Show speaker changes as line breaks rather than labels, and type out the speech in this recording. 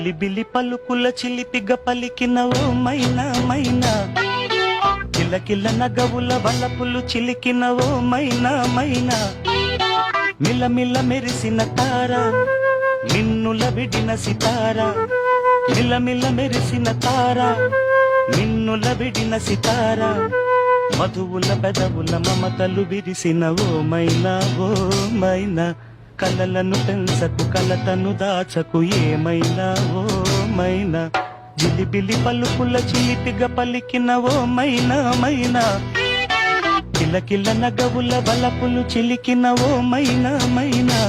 లిబిలి పలుకుల చిలిపిగ పలికిన ఓ మైనా మైనా, కిలకిల నగవుల వలపులు చిలికిన ఓ మైనా మైనా, మిలమిల మెరిసిన తార మిన్నుల విడిన సితార, మిలమిల మెరిసిన తార మిన్నుల విడిన సితార, మధువుల పెదవుల మమతలు విరిసిన ఓ మైనా ఓ మైనా, కలలను పెంచకు కలతను దాచకు ఏమైనా ఓ మైనా, జిలిబిలి పలుకుల చిలిపిగ పలికిన ఓ మైనా మైనా, కిలకిల నగవుల బలపులు చిలికిన ఓ మైనా మైనా.